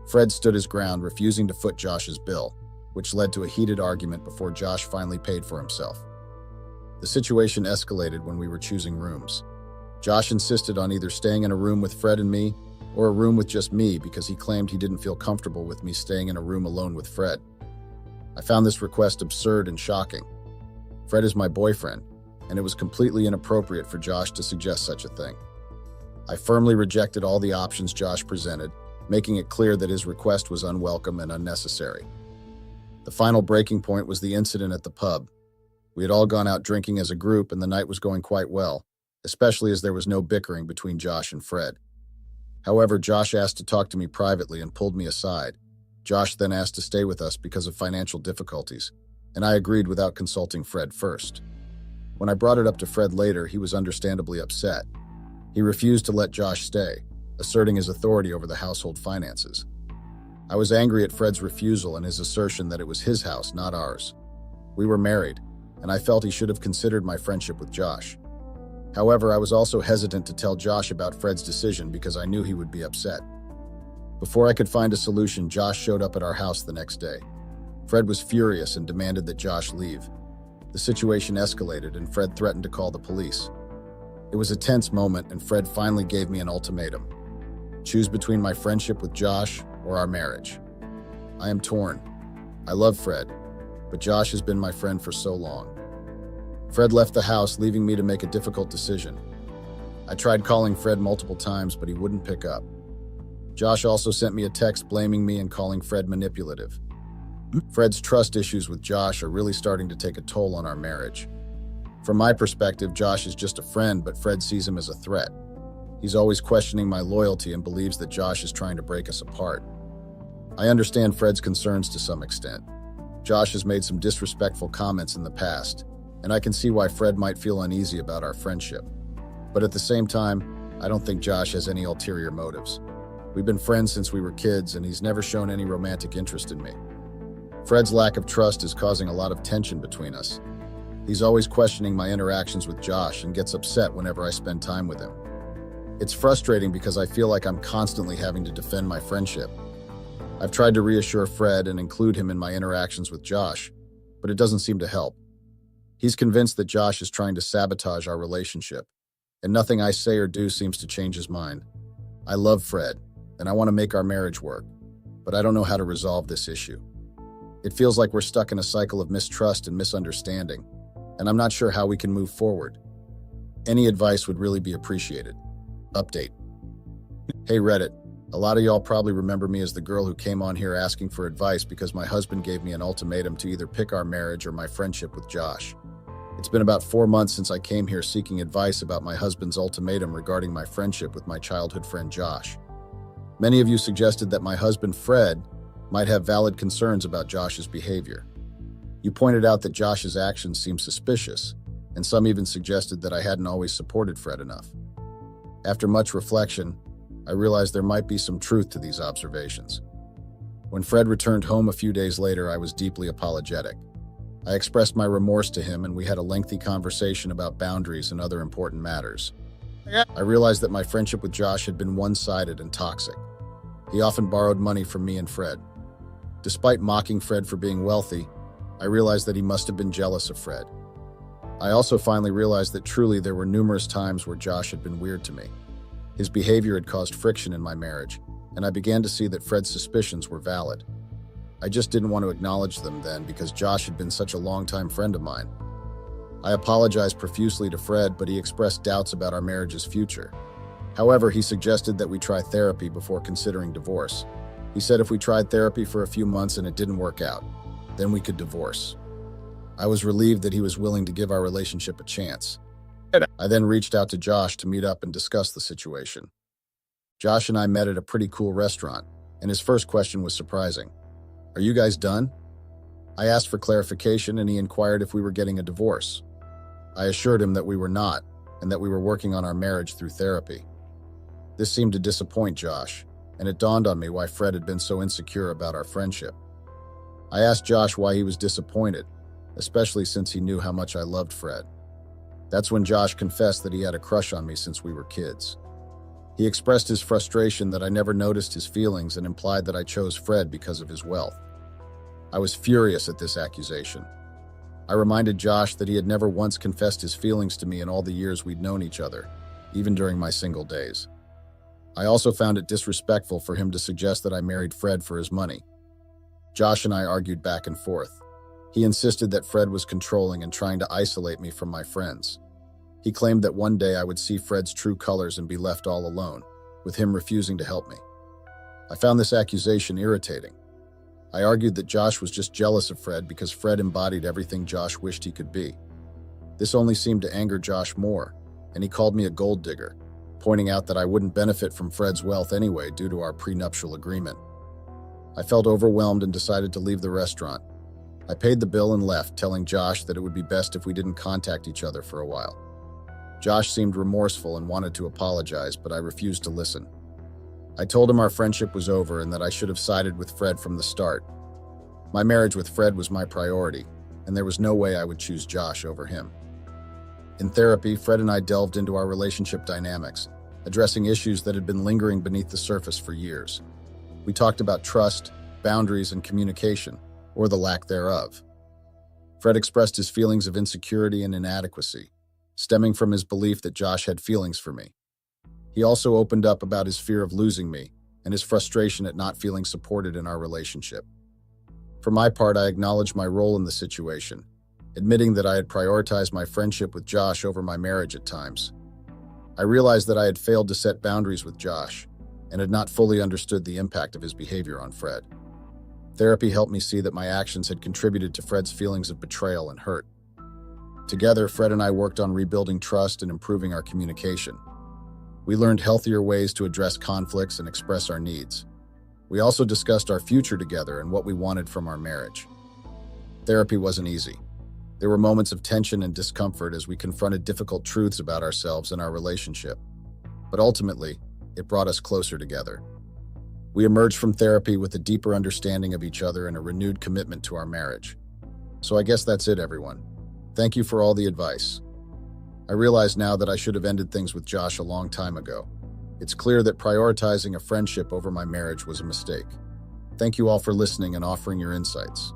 Fred stood his ground, refusing to foot Josh's bill, which led to a heated argument before Josh finally paid for himself. The situation escalated when we were choosing rooms. Josh insisted on either staying in a room with Fred and me or a room with just me because he claimed he didn't feel comfortable with me staying in a room alone with Fred. I found this request absurd and shocking. Fred is my boyfriend, and it was completely inappropriate for Josh to suggest such a thing. I firmly rejected all the options Josh presented, making it clear that his request was unwelcome and unnecessary. The final breaking point was the incident at the pub. We had all gone out drinking as a group, and the night was going quite well, especially as there was no bickering between Josh and Fred. However, Josh asked to talk to me privately and pulled me aside. Josh then asked to stay with us because of financial difficulties, and I agreed without consulting Fred first. When I brought it up to Fred later, he was understandably upset. He refused to let Josh stay, asserting his authority over the household finances. I was angry at Fred's refusal and his assertion that it was his house, not ours. We were married, and I felt he should have considered my friendship with Josh. However, I was also hesitant to tell Josh about Fred's decision because I knew he would be upset. Before I could find a solution, Josh showed up at our house the next day. Fred was furious and demanded that Josh leave. The situation escalated, and Fred threatened to call the police. It was a tense moment, and Fred finally gave me an ultimatum. Choose between my friendship with Josh or our marriage. I am torn. I love Fred, but Josh has been my friend for so long. Fred left the house, leaving me to make a difficult decision. I tried calling Fred multiple times, but he wouldn't pick up. Josh also sent me a text blaming me and calling Fred manipulative. Fred's trust issues with Josh are really starting to take a toll on our marriage. From my perspective, Josh is just a friend, but Fred sees him as a threat. He's always questioning my loyalty and believes that Josh is trying to break us apart. I understand Fred's concerns to some extent. Josh has made some disrespectful comments in the past, and I can see why Fred might feel uneasy about our friendship. But at the same time, I don't think Josh has any ulterior motives. We've been friends since we were kids, and he's never shown any romantic interest in me. Fred's lack of trust is causing a lot of tension between us. He's always questioning my interactions with Josh and gets upset whenever I spend time with him. It's frustrating because I feel like I'm constantly having to defend my friendship. I've tried to reassure Fred and include him in my interactions with Josh, but it doesn't seem to help. He's convinced that Josh is trying to sabotage our relationship, and nothing I say or do seems to change his mind. I love Fred, and I want to make our marriage work, but I don't know how to resolve this issue. It feels like we're stuck in a cycle of mistrust and misunderstanding, and I'm not sure how we can move forward. Any advice would really be appreciated. Update. Hey Reddit, a lot of y'all probably remember me as the girl who came on here asking for advice because my husband gave me an ultimatum to either pick our marriage or my friendship with Josh. It's been about 4 months since I came here seeking advice about my husband's ultimatum regarding my friendship with my childhood friend Josh. Many of you suggested that my husband Fred might have valid concerns about Josh's behavior. You pointed out that Josh's actions seemed suspicious, and some even suggested that I hadn't always supported Fred enough. After much reflection, I realized there might be some truth to these observations. When Fred returned home a few days later, I was deeply apologetic. I expressed my remorse to him, and we had a lengthy conversation about boundaries and other important matters. I realized that my friendship with Josh had been one-sided and toxic. He often borrowed money from me and Fred. Despite mocking Fred for being wealthy, I realized that he must have been jealous of Fred. I also finally realized that truly there were numerous times where Josh had been weird to me. His behavior had caused friction in my marriage, and I began to see that Fred's suspicions were valid. I just didn't want to acknowledge them then because Josh had been such a longtime friend of mine. I apologized profusely to Fred, but he expressed doubts about our marriage's future. However, he suggested that we try therapy before considering divorce. He said if we tried therapy for a few months and it didn't work out, then we could divorce. I was relieved that he was willing to give our relationship a chance. I then reached out to Josh to meet up and discuss the situation. Josh and I met at a pretty cool restaurant, and his first question was surprising. "Are you guys done?" I asked for clarification, and he inquired if we were getting a divorce. I assured him that we were not, and that we were working on our marriage through therapy. This seemed to disappoint Josh, and it dawned on me why Fred had been so insecure about our friendship. I asked Josh why he was disappointed, especially since he knew how much I loved Fred. That's when Josh confessed that he had a crush on me since we were kids. He expressed his frustration that I never noticed his feelings and implied that I chose Fred because of his wealth. I was furious at this accusation. I reminded Josh that he had never once confessed his feelings to me in all the years we'd known each other, even during my single days. I also found it disrespectful for him to suggest that I married Fred for his money. Josh and I argued back and forth. He insisted that Fred was controlling and trying to isolate me from my friends. He claimed that one day I would see Fred's true colors and be left all alone, with him refusing to help me. I found this accusation irritating. I argued that Josh was just jealous of Fred because Fred embodied everything Josh wished he could be. This only seemed to anger Josh more, and he called me a gold digger, pointing out that I wouldn't benefit from Fred's wealth anyway due to our prenuptial agreement. I felt overwhelmed and decided to leave the restaurant. I paid the bill and left, telling Josh that it would be best if we didn't contact each other for a while. Josh seemed remorseful and wanted to apologize, but I refused to listen. I told him our friendship was over and that I should have sided with Fred from the start. My marriage with Fred was my priority, and there was no way I would choose Josh over him. In therapy, Fred and I delved into our relationship dynamics, addressing issues that had been lingering beneath the surface for years. We talked about trust, boundaries, and communication, or the lack thereof. Fred expressed his feelings of insecurity and inadequacy, stemming from his belief that Josh had feelings for me. He also opened up about his fear of losing me and his frustration at not feeling supported in our relationship. For my part, I acknowledged my role in the situation, admitting that I had prioritized my friendship with Josh over my marriage at times. I realized that I had failed to set boundaries with Josh and had not fully understood the impact of his behavior on Fred. Therapy helped me see that my actions had contributed to Fred's feelings of betrayal and hurt. Together, Fred and I worked on rebuilding trust and improving our communication. We learned healthier ways to address conflicts and express our needs. We also discussed our future together and what we wanted from our marriage. Therapy wasn't easy. There were moments of tension and discomfort as we confronted difficult truths about ourselves and our relationship. But ultimately, it brought us closer together. We emerged from therapy with a deeper understanding of each other and a renewed commitment to our marriage. So I guess that's it, everyone. Thank you for all the advice. I realize now that I should have ended things with Josh a long time ago. It's clear that prioritizing a friendship over my marriage was a mistake. Thank you all for listening and offering your insights.